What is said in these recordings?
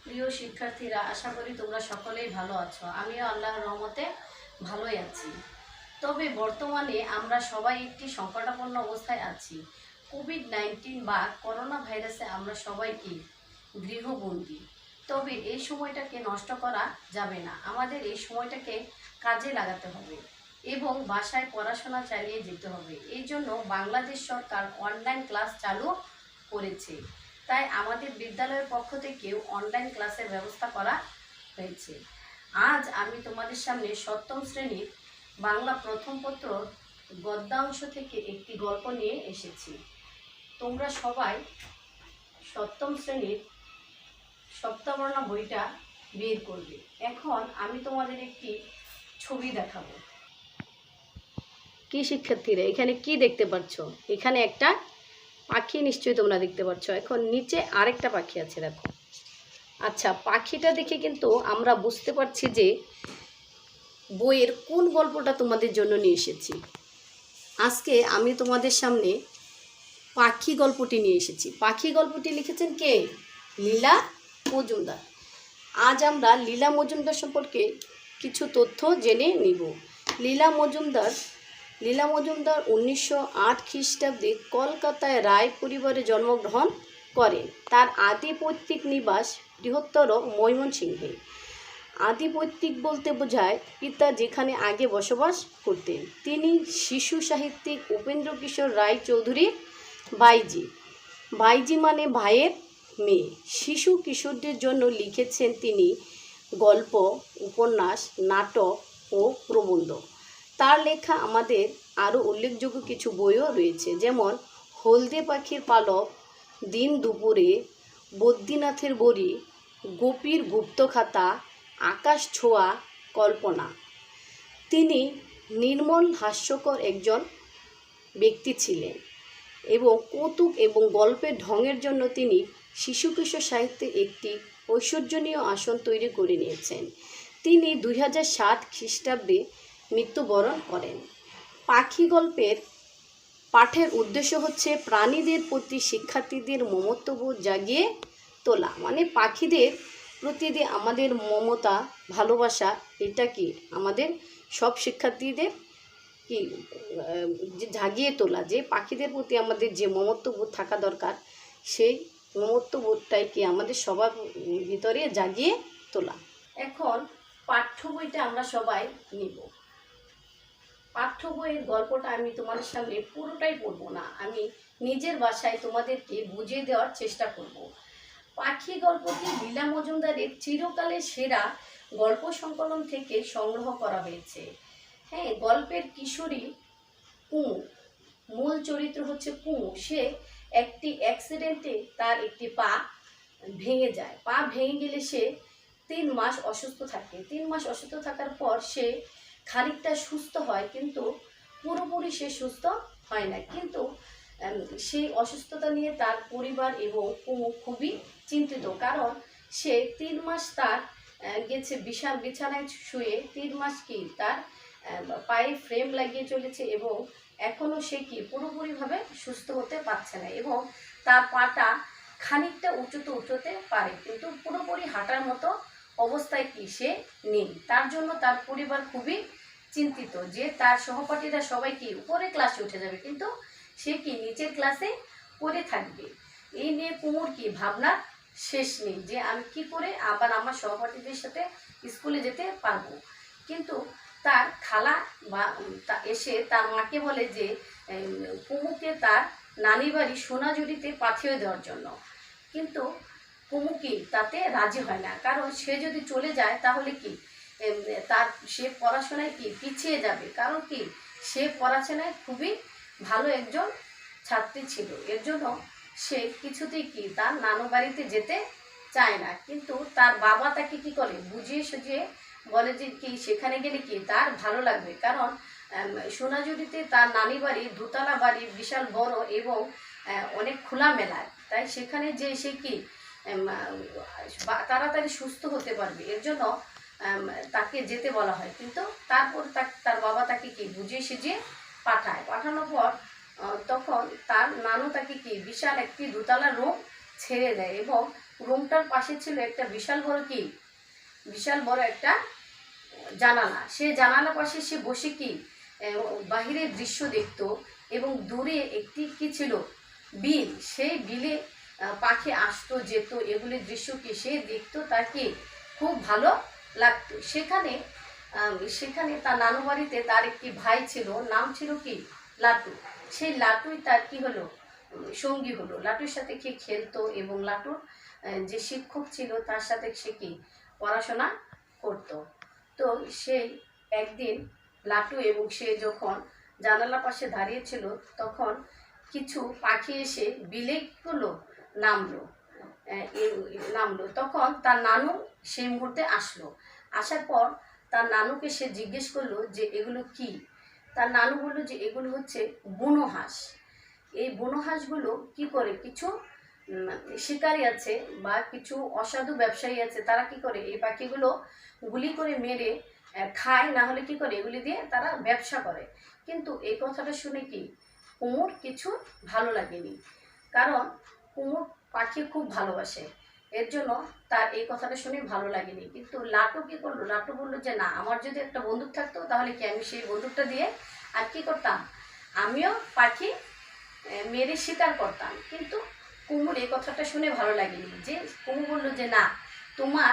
প্রিয় শিক্ষার্থীরা, আশা করি তোমরা সকলেই ভালো আছো। আমিও আল্লাহর রহমতে ভালোই আছি। তবে বর্তমানে আমরা সবাই একটি সংকটাপন্ন অবস্থায় আছি। কোভিড-19 বা করোনা ভাইরাসে আমরা সবাইকে গৃহবন্দী। তবে এই সময়টাকে নষ্ট করা যাবে না, আমাদের এই সময়টাকে কাজে লাগাতে হবে এবং বাসায় পড়াশোনা চালিয়ে যেতে হবে। এই জন্য বাংলাদেশ সরকার অনলাইন ক্লাস চালু করেছে। তাই আমাদের বিদ্যালয়ের পক্ষ থেকেও অনলাইন ক্লাসের ব্যবস্থা করা হয়েছে। আজ আমি তোমাদের সামনে সপ্তম শ্রেণীর বাংলা প্রথম পত্র গদ্যাংশ থেকে একটি গল্প নিয়ে এসেছি। তোমরা সবাই সপ্তম শ্রেণীর সপ্তবর্ণ বইটা বের করবে। এখন আমি তোমাদের একটি ছবি দেখাবো। কি শিক্ষার্থীরা, এখানে কি দেখতে পাচ্ছ? এখানে একটা পাখি নিশ্চয়ই তোমরা দেখতে পাচ্ছ। এখন নিচে আরেকটা পাখি আছে, দেখো। আচ্ছা, পাখিটা দেখে কিন্তু আমরা বুঝতে পারছি যে বইয়ের কোন গল্পটা তোমাদের জন্য নিয়ে এসেছি। আজকে আমি তোমাদের সামনে পাখি গল্পটি নিয়ে এসেছি। পাখি গল্পটি লিখেছেন কে? লীলা মজুমদার। আজ আমরা লীলা মজুমদার সম্পর্কে কিছু তথ্য জেনে নিব। লীলা মজুমদার 1908 খ্রিস্টাব্দে কলকাতায় রায় পরিবারে জন্মগ্রহণ করেন। তার আদি পৈতৃক নিবাস বৃহত্তর ময়মনসিংহে। আদি পৈতৃক বলতে বোঝায় পিতা যেখানে আগে বসবাস করতেন। তিনি শিশু সাহিত্যিক উপেন্দ্র কিশোর রায় চৌধুরীর বাইজি মানে ভাইয়ের মেয়ে। শিশু কিশোরদের জন্য লিখেছেন তিনি গল্প, উপন্যাস, নাটক ও প্রবন্ধ। তার লেখা আমাদের আরও উল্লেখযোগ্য কিছু বইও রয়েছে, যেমন হলদে পাখির পালক, দিন দুপুরে, বদ্রীনাথের বড়ি, গোপীর গুপ্তখাতা, আকাশ ছোঁয়া, কল্পনা। তিনি নির্মল হাস্যকর একজন ব্যক্তি ছিলেন এবং কৌতুক এবং গল্পের ঢঙের জন্য তিনি শিশু কিশোর সাহিত্যে একটি ঐশ্বর্যনীয় আসন তৈরি করে নিয়েছেন। তিনি 2007 খ্রিস্টাব্দে মৃত্যুবরণ করেন। পাখি গল্পের পাঠের উদ্দেশ্য হচ্ছে প্রাণীদের প্রতি শিক্ষার্থীদের মমত্ববোধ জাগিয়ে তোলা। মানে পাখিদের প্রতি যে আমাদের মমতা, ভালোবাসা, এটা কি আমাদের সব শিক্ষার্থীদের কি জাগিয়ে তোলা, যে পাখিদের প্রতি আমাদের যে মমত্ববোধ থাকা দরকার, সেই মমত্ববোধটাই কি আমাদের সবার ভিতরে জাগিয়ে তোলা। এখন পাঠ্য বইটা আমরা সবাই নিব। পাঠ্য বইয়ের গল্পটা আমি তোমাদের সামনে পুরোটাই পড়ব না, আমি নিজের ভাষায় তোমাদেরকে বুঝিয়ে দেওয়ার চেষ্টা করব। পাখি গল্পটি লীলা মজুমদারের চিরকালের সেরা গল্প সংকলন থেকে সংগ্রহ করা হয়েছে। হ্যাঁ, গল্পের কিশোরী কুমু, মূল চরিত্র হচ্ছে কুমু। সে একটি অ্যাক্সিডেন্টে তার একটি পা ভেঙে যায়। পা ভেঙে গেলে সে 3 মাস অসুস্থ থাকে। 3 মাস অসুস্থ থাকার পর সে খানিকটা সুস্থ হয়, কিন্তু পুরোপুরি সে সুস্থ হয় না। কিন্তু সেই অসুস্থতা নিয়ে তার পরিবার এবং কুমু খুবই চিন্তিত, কারণ সে 3 মাস তার গেছে বিছানায় শুয়ে 3 মাস কি তার পায়ে ফ্রেম লাগিয়ে চলেছে এবং এখনও সে কি পুরোপুরিভাবে সুস্থ হতে পারছে না এবং তার পাটা খানিকটা উঁচুতে পারে, কিন্তু পুরোপুরি হাঁটার মতো অবস্থায় কি সে নেই। তার জন্য তার পরিবার খুবই চিন্তিত যে তার সহপাঠীরা সবাই কি উপরে ক্লাসে উঠে যাবে, কিন্তু সে কি নিচের ক্লাসে পড়ে থাকবে। এই নিয়ে কুমুর কি ভাবনা শেষ নেই যে আমি কি করে আবার আমার সহপাঠীদের সাথে স্কুলে যেতে পারবো। কিন্তু তার খালা বা এসে তার মাকে বলে যে কুমুকে তার নানি বাড়ি সোনাঝুরিতে পাঠিয়ে দেওয়ার জন্য, কিন্তু কুমু কি তাতে রাজি হয় না, কারণ সে যদি চলে যায় তাহলে কি সে পড়াশোনায় কি পিছিয়ে যাবে, কারণ কি সে পড়াশোনায় খুবই ভালো একজন ছাত্রী ছিল। এর জন্য সে কিছুতেই কি তার নানু বাড়িতে যেতে চায় না। কিন্তু তার বাবা তাকে কি করে বুঝিয়ে সুঝিয়ে বলে যে কি সেখানে গেলে কি তার ভালো লাগবে, কারণ সোনাঝুরিতে তার নানি বাড়ি দোতলা বাড়ি, বিশাল বড় এবং অনেক খোলামেলা, তাই সেখানে যে সে কি তাড়াতাড়ি সুস্থ হতে পারবে, এর জন্য তাকে যেতে বলা হয়। কিন্তু তারপর তার বাবা তাকে কি বুঝিয়ে সুঝিয়ে পাঠানোর পর তখন তার নানু তাকে কি বিশাল একটি দোতলা রুম ছেড়ে দেয় এবং রুমটার পাশে ছিল একটা বিশাল বড় কি, বিশাল বড় একটা জানালা। সে জানালা পাশে সে বসে কি বাহিরের দৃশ্য দেখতো, এবং দূরে একটি কি ছিল, বিল। সেই বিলে পাখি আসতো যেত, এগুলির দৃশ্য কি সে দেখতো, তার কি খুব ভালো লাগতো। সেখানে সেখানে তার নানু বাড়িতে তার একটি ভাই ছিল, নাম ছিল কি লাটু। সেই লাটুই তার কি হলো, সঙ্গী হলো। লাটুর সাথে কি খেলতো, এবং লাটুর যে শিক্ষক ছিল তার সাথে সে কি পড়াশোনা করতো। তো সেই একদিন লাটু এবং সে যখন জানালা পাশে দাঁড়িয়েছিল, তখন কিছু পাখি এসে বিলে কি করলো, নামলো। নামলো, তখন তার নানু সেই মুহূর্তে আসলো। আসার পর তার নানুকে সে জিজ্ঞেস করলো যে এগুলো কি। তার নানু বললো যে এগুলো হচ্ছে বুনো হাঁস। এই বুনো হাঁসগুলো কি করে, কিছু শিকারী আছে বা কিছু অসাধু ব্যবসায়ী আছে, তারা কি করে এই পাখিগুলো গুলি করে মেরে খায়, না হলে কি করে এগুলি দিয়ে তারা ব্যবসা করে। কিন্তু এই কথাটা শুনে কি কুমুর কিছু ভালো লাগেনি, কারণ কুমুর পাখি খুব ভালোবাসে, এর জন্য তার এই কথাটা শুনে ভালো লাগেনি। কিন্তু লাটু কি করলো, লাটু বললো যে না, আমার যদি একটা বন্দুক থাকতো তাহলে কি আমি সেই বন্দুকটা দিয়ে আর কি করতাম, আমিও পাখি মেরে শিকার করতাম। কিন্তু কুমুর এই কথাটা শুনে ভালো লাগেনি। যে কুমু বললো যে না, তোমার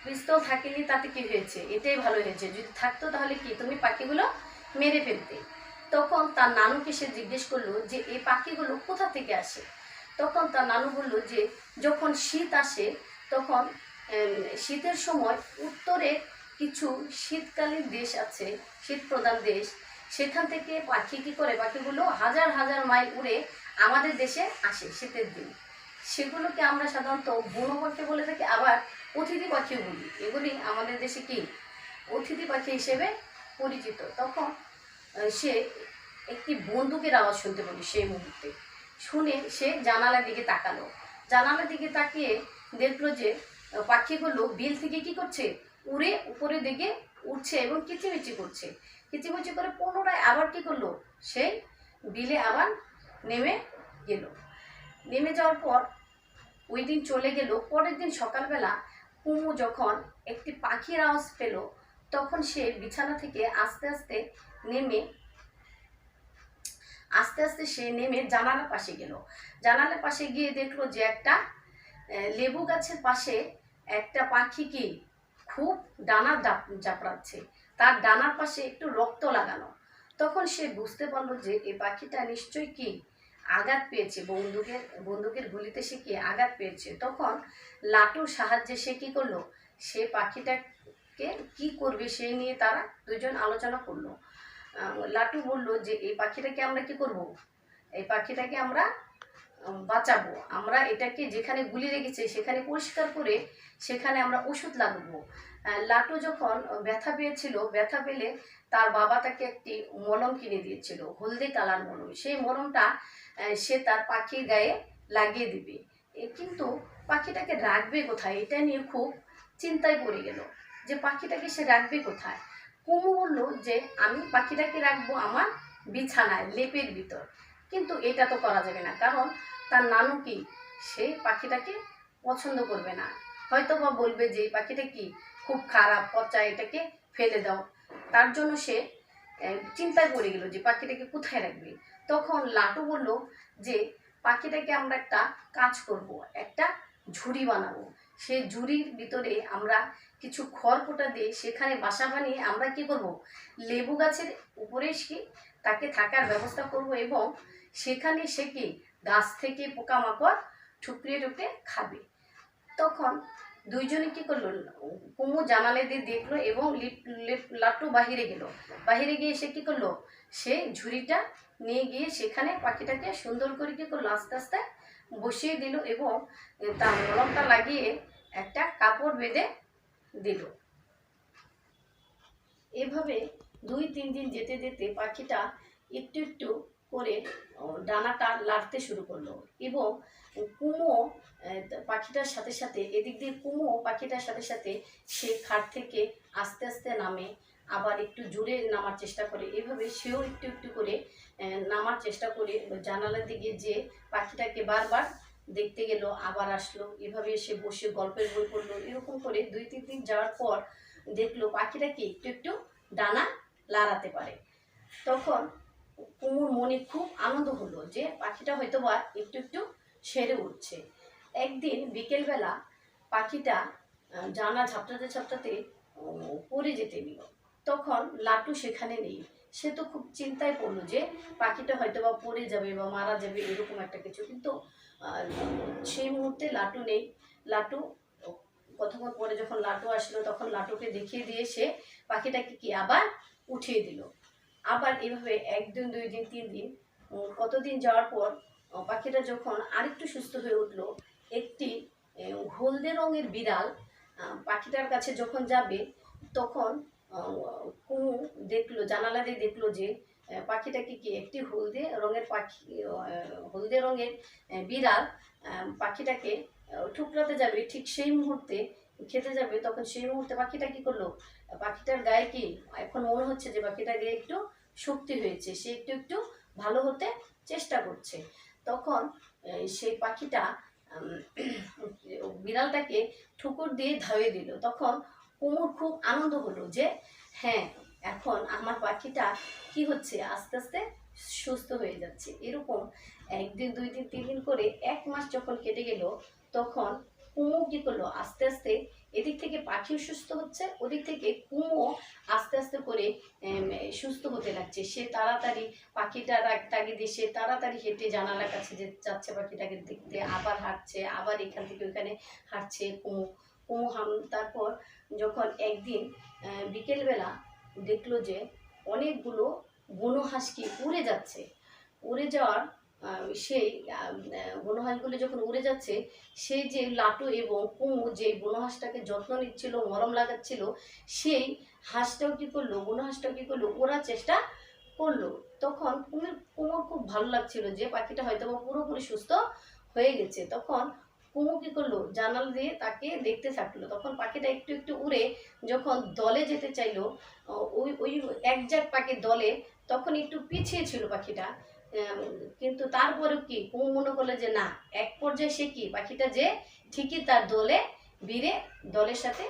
পিস্তল থাকেনি তাতে কি হয়েছে, এটাই ভালো হয়েছে, যদি থাকতো তাহলে কি তুমি পাখিগুলো মেরে ফেলতে। তখন তার নানুকে সে জিজ্ঞেস করলো যে এই পাখিগুলো কোথা থেকে আসে। তখন তার নানু বলল যে যখন শীত আসে, তখন শীতের সময় উত্তরে কিছু শীতকালীন দেশ আছে, শীত প্রধান দেশ, সেখান থেকে পাখি কী করে, পাখিগুলো হাজার হাজার মাইল উড়ে আমাদের দেশে আসে শীতের দিন। সেগুলোকে আমরা সাধারণত বুনো পাখি বলে থাকি, আবার অতিথি পাখিও বলি। এগুলি আমাদের দেশে কি অতিথি পাখি হিসেবে পরিচিত। তখন সে একটি বন্দুকের আওয়াজ শুনতে পেল। সেই মুহূর্তে শুনে সে জানালার দিকে তাকালো। জানালার দিকে তাকিয়ে দেখলো যে পাখিগুলো বিল থেকে কি করছে, উড়ে উপরের দিকে উঠছে এবং কিচিমিচি করছে। কিচিমিচি করে পুনরায় আবার কি করলো, সেই বিলে আবার নেমে গেল। নেমে যাওয়ার পর ওই দিন চলে গেল। পরের দিন সকালবেলা কুমু যখন একটি পাখির আওয়াজ পেল, তখন সে বিছানা থেকে আস্তে আস্তে সে নেমে জানালার পাশে গেল। জানালার পাশে গিয়ে দেখলো যে একটা লেবু গাছের পাশে একটা পাখি কি খুব ডানা জাপড়াচ্ছে, তার ডানার পাশে একটু রক্ত লাগানো। তখন সে বুঝতে পারলো যে এই পাখিটা নিশ্চয়ই কি আঘাত পেয়েছে, বন্দুকের গুলিতে সে কি আঘাত পেয়েছে। তখন লাটুর সাহায্যে সে কি করলো, সে পাখিটাকে কি করবে সেই নিয়ে তারা দুজন আলোচনা করলো। লাটু বলল যে এই পাখিটাকে আমরা কি করব, এই পাখিটাকে আমরা বাঁচাবো। আমরা এটাকে যেখানে গুলি লেগেছে সেখানে পরিষ্কার করে সেখানে আমরা ওষুধ লাগাবো। লাটু যখন ব্যথা পেয়েছিল, ব্যথা পেলে তার বাবা তাকে একটি মলম কিনে দিয়েছিল, হলদে কালার মলম। সেই মলমটা সে তার পাখির গায়ে লাগিয়ে দিবে। কিন্তু পাখিটাকে রাখবে কোথায়, এটা নিয়ে খুব চিন্তায় পড়ে গেল যে পাখিটাকে সে রাখবে কোথায়। কুমু বলল যে আমি পাখিটাকে রাখবো আমার বিছানায়, লেপের ভিতর। কিন্তু এটা তো করা যাবে না, কারণ তার নানু কি সেই পাখিটাকে পছন্দ করবে না, হয়তো বা বলবে যে এই পাখিটা কি খুব খারাপ, পচা, এটাকে ফেলে দাও। তার জন্য সে চিন্তায় পড়ে গেল যে পাখিটাকে কোথায় রাখবে। তখন লাটু বলল যে পাখিটাকে আমরা একটা কাজ করব, একটা ঝুড়ি বানাবো। সেই ঝুড়ির ভিতরে আমরা কিছু খড়কুটা দিয়ে সেখানে বাসা বানিয়ে আমরা কি করব, লেবু গাছের উপরে কি তাকে থাকার ব্যবস্থা করব, এবং সেখানে সে কি গাছ থেকে পোকামাকড় ঠুকরিয়ে ঠুকরে খাবে। তখন দুইজনে কি করলো, কুমু জানালে দিয়ে দেখলো এবং লাট্টু বাহিরে গেল। বাহিরে গিয়ে সে কি করলো, সে ঝুড়িটা নিয়ে গিয়ে সেখানে পাখিটাকে সুন্দর করে কি করলো, আস্তে আস্তে বসিয়ে দিল এবং তার মলমটা লাগিয়ে একটা কাপড় বেঁধে দিল। এভাবে 2-3 দিন যেতে যেতে পাখিটা একটু একটু করে ডানাটা লাড়তে শুরু করলো, এবং কুমো পাখিটার সাথে সাথে, এদিক দিয়ে কুমো পাখিটার সাথে সাথে সে খাট থেকে আস্তে আস্তে নামে, আবার একটু জোরে নামার চেষ্টা করে। এভাবে সেও একটু একটু করে নামার চেষ্টা করে জানালার দিকে যে পাখিটাকে বারবার দেখতে গেল, আবার আসলো, এভাবে এসে বসে গল্পের বই পড়লো। এরকম করে 2-3 দিন যাওয়ার পর দেখলো পাখিটা কি একটু একটু ডানা লাড়াতে পারে। তখন কুমুর মনে খুব আনন্দ হলো যে পাখিটা হয়তো বা একটু একটু সেরে উঠছে। একদিন বিকেলবেলা পাখিটা জানলা ঝাপটাতে ঝাপটাতে পড়ে যেতে নিল। তখন লাটু সেখানে নেই। সে তো খুব চিন্তায় পড়লো যে পাখিটা হয়তো বা পড়ে যাবে বা মারা যাবে, এরকম একটা কিছু। কিন্তু আহ, সেই মুহূর্তে লাটু নেই। লাটু কতক্ষণ পরে যখন লাটু আসলো, তখন লাটুকে দেখিয়ে দিয়ে সে পাখিটাকে কি আবার উঠিয়ে দিল। আবার এভাবে 1 দিন 2 দিন 3 দিন কতদিন যাওয়ার পর পাখিটা যখন আরেকটু সুস্থ হয়ে উঠলো, একটি হলদে রঙের বিড়াল পাখিটার কাছে যখন যাবে, তখন কুমু দেখলো, জানালা দিয়ে দেখলো যে পাখিটাকে কি একটি হলদে রঙের পাখি, হলদে রঙের বিড়াল পাখিটাকে ঠুকরাতে যাবে। ঠিক সেই মুহূর্তে খেতে যাবে, তখন সেই মুহূর্তে পাখিটা কি করলো, পাখিটার গায়ে কি এখন মনে হচ্ছে যে পাখিটার গায়ে একটু শক্তি হয়েছে, সে একটু একটু ভালো হতে চেষ্টা করছে। তখন সেই পাখিটা বিড়ালটাকে ঠুকুর দিয়ে ধাওয়ে দিল। তখন কুমুর খুব আনন্দ হলো যে হ্যাঁ, এখন আমার পাখিটা কি হচ্ছে, আস্তে আস্তে সুস্থ হয়ে যাচ্ছে। এরকম 1 দিন 2 দিন 3 দিন করে 1 মাস যখন কেটে গেল, তখন কুমু কি করলো, আস্তে আস্তে এদিক থেকে পাখিও সুস্থ হচ্ছে, ওদিক থেকে কুমুও আস্তে আস্তে করে সুস্থ হতে লাগছে। সে তাড়াতাড়ি পাখিটার তাগিদে সে তাড়াতাড়ি হেঁটে জানালার কাছে যে যাচ্ছে পাখিটাকে দেখতে, আবার হাঁটছে, আবার এখান থেকে ওইখানে হাঁটছে কুমু। তারপর যখন একদিন বিকেলবেলা দেখলো যে অনেকগুলো বুনো হাঁস কি উড়ে যাচ্ছে। উড়ে যাওয়ার সেই বুনো হাঁসগুলো যখন উড়ে যাচ্ছে, সেই যে লাটু এবং কুমু যে বুনো হাঁসটাকে যত্ন নিচ্ছিল, মরম লাগাচ্ছিল, সেই হাঁসটাও কী করলো, বুনো হাঁসটাও কী করলো, ওড়ার চেষ্টা করলো। তখন কুমুর খুব ভালো লাগছিল যে পাখিটা হয়তো পুরোপুরি সুস্থ হয়ে গেছে। তখন কুমু কী করলো, জানাল দিয়ে তাকে দেখতে থাকলো। তখন পাখিটা একটু একটু উড়ে যখন দলে যেতে চাইলো, ওই ওই একজাক পাখির দলে, তখন একটু পিছিয়ে ছিল পাখিটা। কিন্তু তারপরেও কি কুমু মনে করলো যে না, এক পর্যায়ে সে কি পাখিটা যে ঠিকই তার দলে ভিড়ে দলের সাথে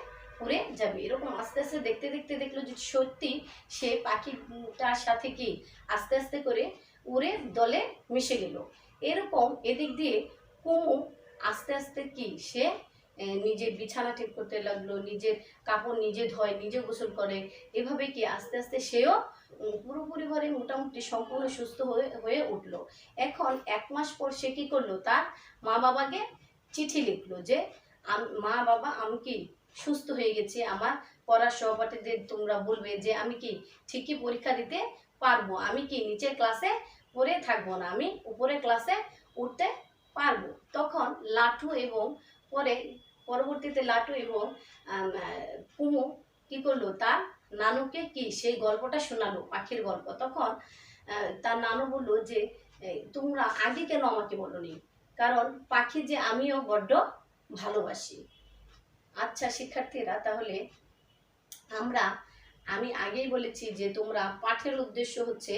উড়ে যাবে। এরকম আস্তে আস্তে দেখতে দেখতে দেখলো যে সত্যি সে পাখিটার সাথে কি আস্তে আস্তে করে উড়ে দলে মিশে গেল। এরকম এদিক দিয়ে কুমু আস্তে আস্তে কি সে নিজের বিছানা ঠিক করতে লাগলো, নিজের কাপড় নিজে ধোয়, নিজে গোসল করে। এভাবে কি আস্তে আস্তে সেও পুরোপুরিভাবে মোটামুটি সম্পূর্ণ সুস্থ হয়ে উঠলো। এখন 1 মাস পর সে কি করলো, তার মা বাবাকে চিঠি লিখলো যে মা বাবা, আমি কি সুস্থ হয়ে গেছি, আমার পড়ার সহপাঠীদের তোমরা বলবে যে আমি কি ঠিকই পরীক্ষা দিতে পারবো, আমি কি নিচের ক্লাসে পড়ে থাকবো না, আমি উপরে ক্লাসে উঠতে পারবো। তখন লাটু এবং পরবর্তীতে লাটু এবং কুমু কি করলো, তার নানুকে কি সেই গল্পটা শোনালো, পাখির গল্প। তখন তার নানু বললো যে তোমরা আগে কেন আমাকে বলোনি, কারণ পাখি যে আমিও বড্ড ভালোবাসি। আচ্ছা শিক্ষার্থীরা, তাহলে আমি আগেই বলেছি যে তোমরা পাঠের উদ্দেশ্য হচ্ছে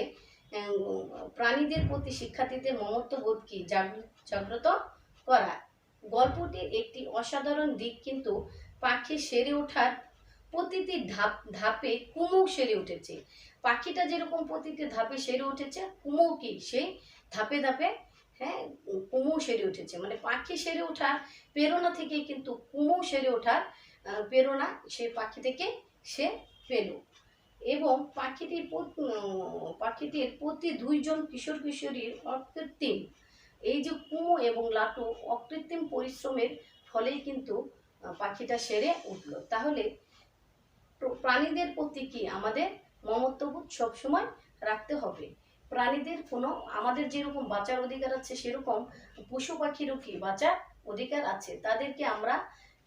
প্রাণীদের প্রতি শিক্ষার্থীদের মমত্ববোধ কি জাগ্রত করা। গল্পটির একটি অসাধারণ দিক কিন্তু পাখি সেরে ওঠার প্রতিটি ধাপে কুমু সেরে উঠেছে। পাখিটা যেরকম প্রতিটি ধাপে সেরে উঠেছে, কুমু কি সেই ধাপে ধাপে, হ্যাঁ, কুমু সেরে উঠেছে। মানে পাখি সেরে ওঠার প্রেরণা থেকে কিন্তু কুমু সেরে ওঠার প্রেরণা সেই পাখি থেকে সে পেল। এবং পাখিটির প্রতি 2 জন কিশোর কিশোরীর অকৃত্রিম, এই যে কুমু এবং লাটু, অকৃত্রিম পরিশ্রমের ফলেই কিন্তু পাখিটা সেরে উঠলো। তাহলে প্রাণীদের প্রতি কি আমাদের মমত্ববোধ সবসময় রাখতে হবে। প্রাণীদের কোনো, আমাদের যেরকম বাঁচার অধিকার আছে, সেরকম পশু পাখিরও কি বাঁচার অধিকার আছে। তাদেরকে আমরা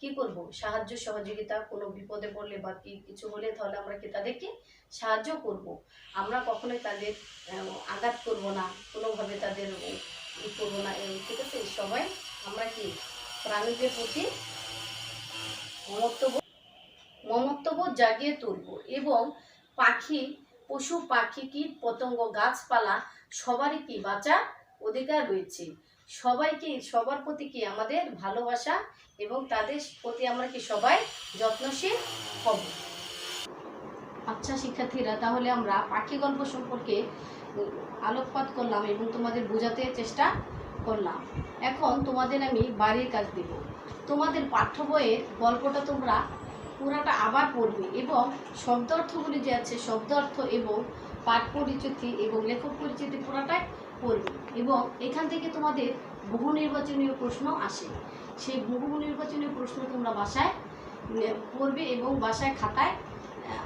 কি করব, সাহায্য সহযোগিতা, কোনো বিপদে পড়লে বা কিছু হলে তাহলে আমরা কি তাদেরকে সাহায্য করব। আমরা কখনোই তাদের আঘাত করব না, কোনোভাবে তাদের করবো না, ঠিক আছে। সবাই আমরা কি প্রাণীদের প্রতি মমত্ববোধ জাগিয়ে তুলব। এবং পাখি, পশু পাখি, কীট পতঙ্গ, গাছপালা সবারই কি বাঁচার অধিকার রয়েছে। সবাইকে সবার প্রতি কি আমাদের ভালোবাসা এবং তাদের প্রতি আমরা কি সবাই যত্নশীল হব। আচ্ছা শিক্ষার্থীরা, তাহলে আমরা পাখি গল্প সম্পর্কে আলোকপাত করলাম এবং তোমাদের বোঝাতে চেষ্টা করলাম। এখন তোমাদের আমি বাড়ির কাজ দেব। তোমাদের পাঠ্য বইয়ের গল্পটা তোমরা পুরাটা আবার পড়বে এবং শব্দ অর্থগুলি যে আছে শব্দ অর্থ এবং পাঠ পরিচিতি এবং লেখক পরিচিতি পুরাটাই পড়বে এবং এখান থেকে তোমাদের বহু নির্বাচনীয় প্রশ্ন আসে। সেই বহু নির্বাচনীয় প্রশ্ন তোমরা বাসায় পড়বে এবং বাসায় খাতায়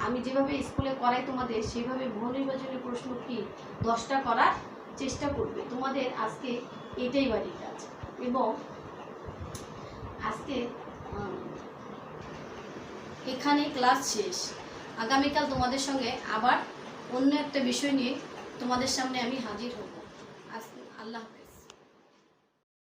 আমি যেভাবে স্কুলে করাই তোমাদের সেভাবে বহু নির্বাচনীয় প্রশ্ন কি 10টা করার চেষ্টা করবে। তোমাদের আজকে এটাই বাড়ির কাজ এবং আজকে এখানে ক্লাস শেষ। আগামীকাল তোমাদের সঙ্গে আবার অন্য একটা বিষয় নিয়ে তোমাদের সামনে আমি হাজির হব। আল্লাহ হাফেজ।